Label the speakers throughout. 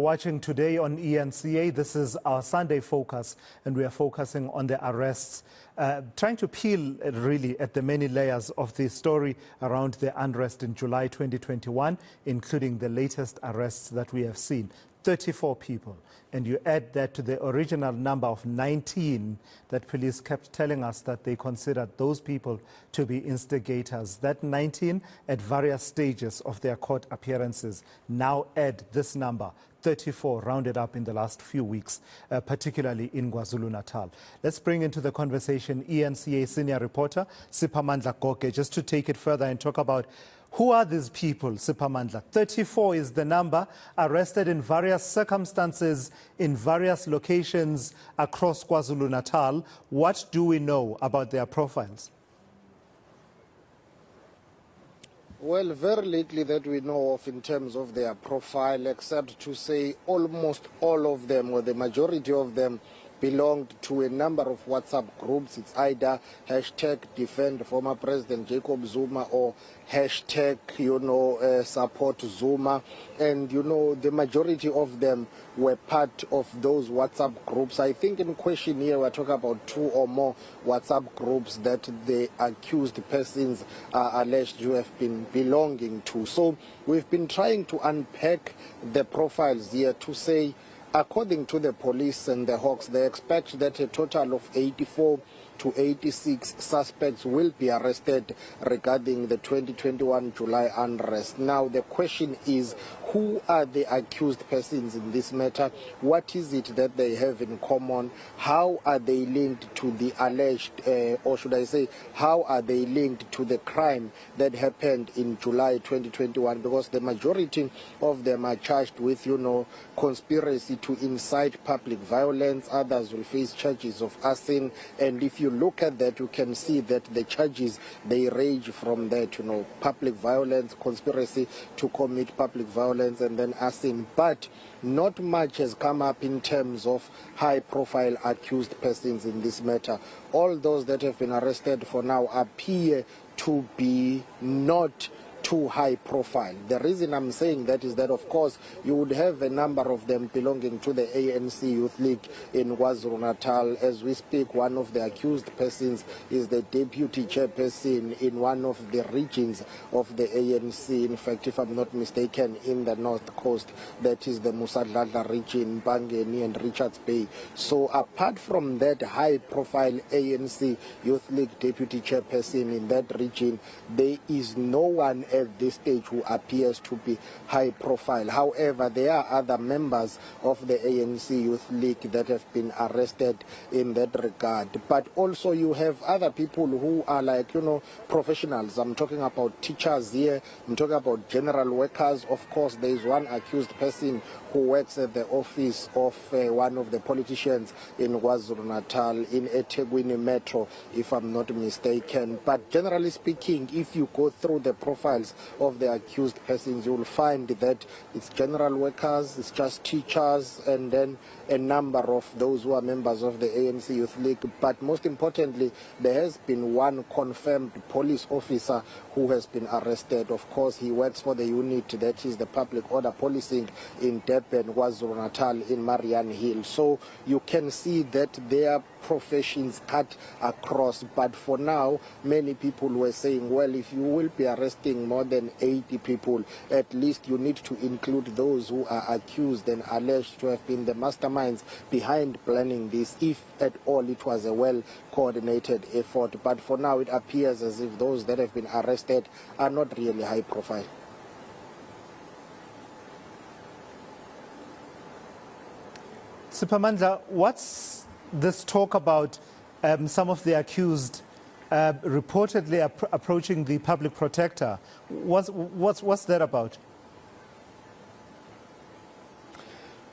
Speaker 1: watching today on eNCA. This is our Sunday focus, and we are focusing on the arrests, trying to peel really at the many layers of the story around the unrest in July 2021, including the latest arrests that we have seen. 34 people, and you add that to the original number of 19 that police kept telling us that they considered those people to be instigators. That 19 at various stages of their court appearances. Now add this number, 34 rounded up in the last few weeks, particularly in KwaZulu-Natal. Let's bring into the conversation eNCA senior reporter Siphamandla Goge, just to take it further and talk about who are these people, Siphamandla? 34 is the number, arrested in various circumstances, in various locations across KwaZulu-Natal. What do we know about their profiles?
Speaker 2: Well, very little that we know of in terms of their profile, except to say almost all of them, or the majority of them, belonged to a number of WhatsApp groups. It's either hashtag defend former President Jacob Zuma or hashtag, support Zuma. And, the majority of them were part of those WhatsApp groups. I think in question here we're talking about 2 or more WhatsApp groups that the accused persons are alleged to have been belonging to. So we've been trying to unpack the profiles here to say, according to the police and the Hawks, they expect that a total of 84 to 86 suspects will be arrested regarding the 2021 July unrest. Now, the question is, who are the accused persons in this matter? What is it that they have in common? How are they linked to the alleged, or should I say, how are they linked to the crime that happened in July 2021? Because the majority of them are charged with, conspiracy to incite public violence. Others will face charges of arson. And if you look at that, you can see that the charges, they range from that, public violence, conspiracy to commit public violence, and then arson. But not much has come up in terms of high-profile accused persons in this matter. All those that have been arrested for now appear to be not too high profile. The reason I'm saying that is that, of course, you would have a number of them belonging to the ANC Youth League in KwaZulu-Natal. As we speak, one of the accused persons is the deputy chairperson in one of the regions of the ANC. In fact, if I'm not mistaken, in the North Coast, that is the Musadladla region, Bangeni and Richards Bay. So apart from that high-profile ANC Youth League deputy chairperson in that region, there is no one at this stage who appears to be high profile. However, there are other members of the ANC Youth League that have been arrested in that regard. But also you have other people who are like, professionals. I'm talking about teachers here. I'm talking about general workers. Of course, there is one accused person who works at the office of one of the politicians in KwaZulu-Natal, in eThekwini Metro, if I'm not mistaken. But generally speaking, if you go through the profiles of the accused persons, you will find that it's general workers, it's just teachers, and then a number of those who are members of the ANC Youth League. But most importantly, there has been one confirmed police officer who has been arrested. Of course, he works for the unit that is the public order policing in Durban, KwaZulu-Natal, in Marian Hill. So you can see that their professions cut across. But for now, many people were saying, well, if you will be arresting more than 80 people, at least you need to include those who are accused and alleged to have been the masterminds behind planning this, if at all it was a well-coordinated effort. But for now, it appears as if those that have been arrested are not really high profile.
Speaker 1: Siphamandla, what's this talk about some of the accused reportedly approaching the public protector? What's that about?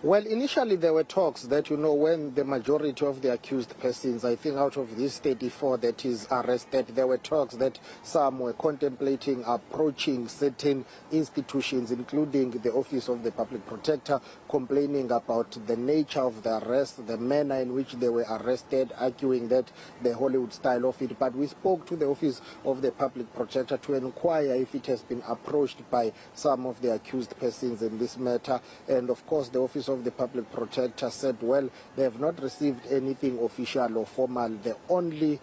Speaker 2: Well, initially there were talks that, when the majority of the accused persons, I think out of these 34 that is arrested, there were talks that some were contemplating approaching certain institutions, including the Office of the Public Protector, complaining about the nature of the arrest, the manner in which they were arrested, arguing that the Hollywood style of it. But we spoke to the Office of the Public Protector to inquire if it has been approached by some of the accused persons in this matter. And of course, the Office of the Public Protector said, well, they have not received anything official or formal. The only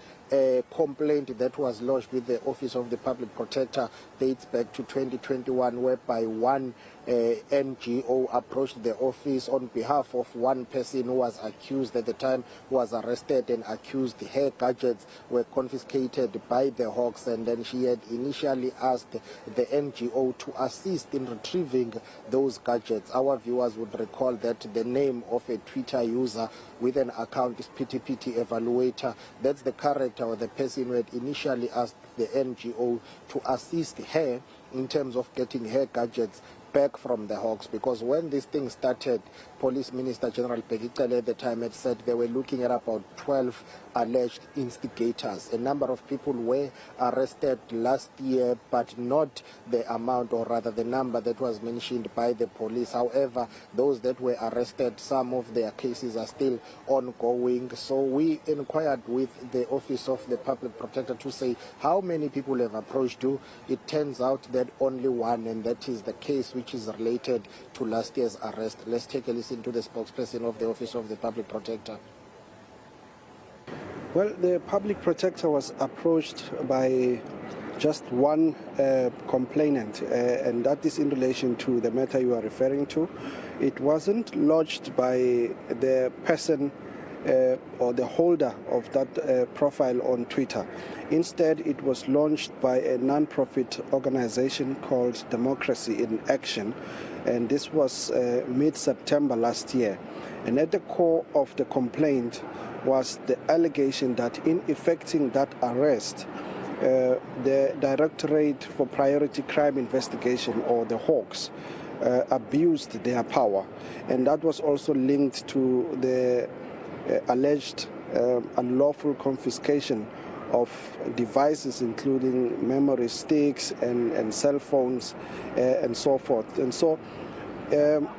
Speaker 2: complaint that was lodged with the Office of the Public Protector dates back to 2021, whereby one NGO approached the office on behalf of one person who was accused at the time, was arrested and accused. Her gadgets were confiscated by the Hawks, and then she had initially asked the NGO to assist in retrieving those gadgets. Our viewers would recall that the name of a Twitter user with an account is PTPT Evaluator. That's the character or the person who had initially asked the NGO to assist her in terms of getting her gadgets back from the Hawks, because when this thing started, Police Minister General Begicele at the time had said they were looking at about 12 alleged instigators. A number of people were arrested last year, but not the amount, or rather the number that was mentioned by the police. However, those that were arrested, some of their cases are still ongoing. So we inquired with the Office of the Public Protector to say how many people have approached you. It turns out that only one, and that is the case which is related to last year's arrest. Let's take a listen to the spokesperson of the Office of the Public Protector.
Speaker 3: Well, the Public Protector was approached by just one complainant, and that is in relation to the matter you are referring to. It wasn't lodged by the person or the holder of that profile on Twitter. Instead, it was launched by a non-profit organization called Democracy in Action, and this was mid-September last year. And at the core of the complaint was the allegation that in effecting that arrest, the Directorate for Priority Crime Investigation, or the Hawks, abused their power. And that was also linked to the alleged unlawful confiscation of devices, including memory sticks and cell phones and so forth. And so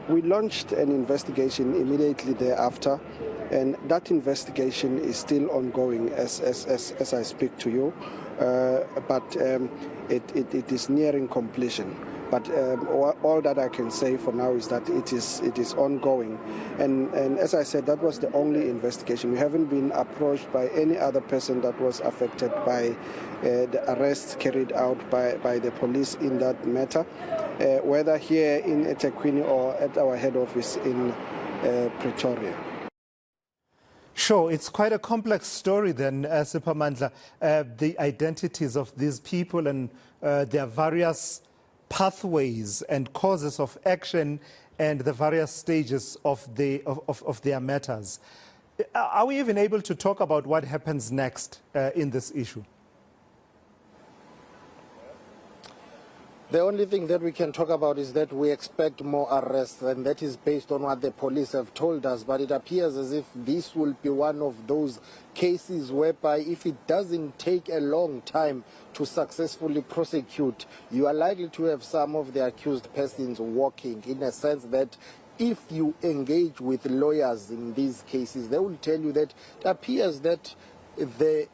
Speaker 3: we launched an investigation immediately thereafter, and that investigation is still ongoing as I speak to you, but it is nearing completion. But all that I can say for now is that it is ongoing. And as I said, that was the only investigation. We haven't been approached by any other person that was affected by the arrests carried out by the police in that matter, whether here in eThekwini or at our head office in Pretoria.
Speaker 1: Sure, it's quite a complex story then, Siphamandla, the identities of these people and their various pathways and causes of action and the various stages of their matters. Are we even able to talk about what happens next in this issue?
Speaker 2: The only thing that we can talk about is that we expect more arrests, and that is based on what the police have told us. But it appears as if this will be one of those cases whereby if it doesn't take a long time to successfully prosecute, you are likely to have some of the accused persons walking, in a sense that if you engage with lawyers in these cases, they will tell you that it appears that the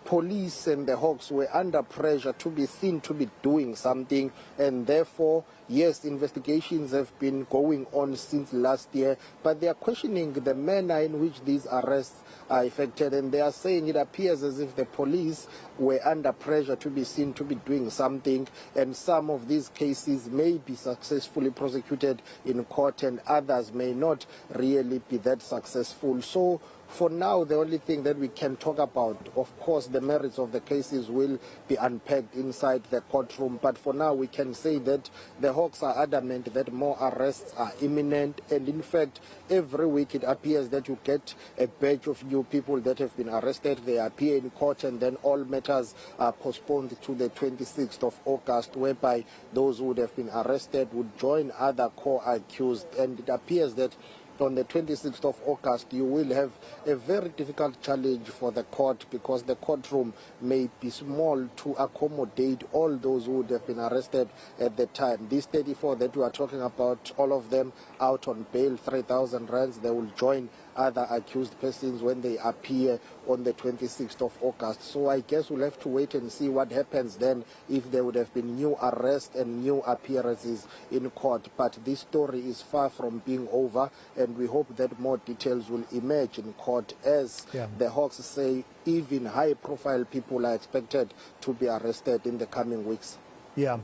Speaker 2: police and the Hawks were under pressure to be seen to be doing something, and therefore, yes, investigations have been going on since last year, but they are questioning the manner in which these arrests are effected, and they are saying it appears as if the police were under pressure to be seen to be doing something, and some of these cases may be successfully prosecuted in court and others may not really be that successful. So for now, the only thing that we can talk about, of course, the merits of the cases will be unpacked inside the courtroom. But for now, we can say that the Hawks are adamant that more arrests are imminent. And in fact, every week it appears that you get a batch of new people that have been arrested. They appear in court, and then all matters are postponed to the 26th of August, whereby those who would have been arrested would join other co-accused. And it appears that on the 26th of August, you will have a very difficult challenge for the court, because the courtroom may be small to accommodate all those who would have been arrested at the time. These 34 that we are talking about, all of them out on bail, 3,000 rands. They will join other accused persons when they appear on the 26th of August. So I guess we'll have to wait and see what happens then, if there would have been new arrests and new appearances in court. But this story is far from being over, and we hope that more details will emerge in court. As the Hawks say, even high-profile people are expected to be arrested in the coming weeks.
Speaker 1: Yeah,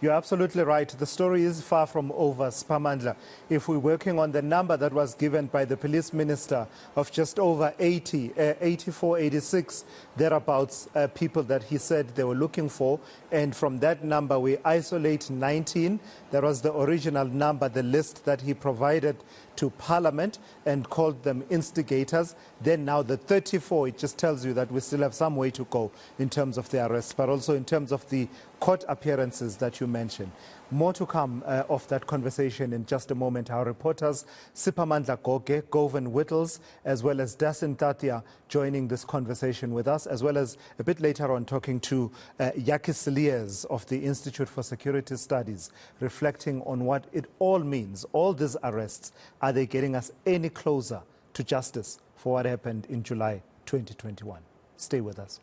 Speaker 1: you're absolutely right. The story is far from over, Siphamandla. If we're working on the number that was given by the police minister of just over 84, 86, thereabouts, people that he said they were looking for, and from that number we isolate 19. That was the original number, the list that he provided to Parliament, and called them instigators. Then now the 34, it just tells you that we still have some way to go in terms of the arrests, but also in terms of the court appearances that you mentioned. More to come of that conversation in just a moment. Our reporters, Siphamandla Goge, Govan Whittles, as well as Dasen Thathiah, joining this conversation with us, as well as a bit later on talking to Yakis Liers of the Institute for Security Studies, reflecting on what it all means. All these arrests, are they getting us any closer to justice for what happened in July 2021? Stay with us.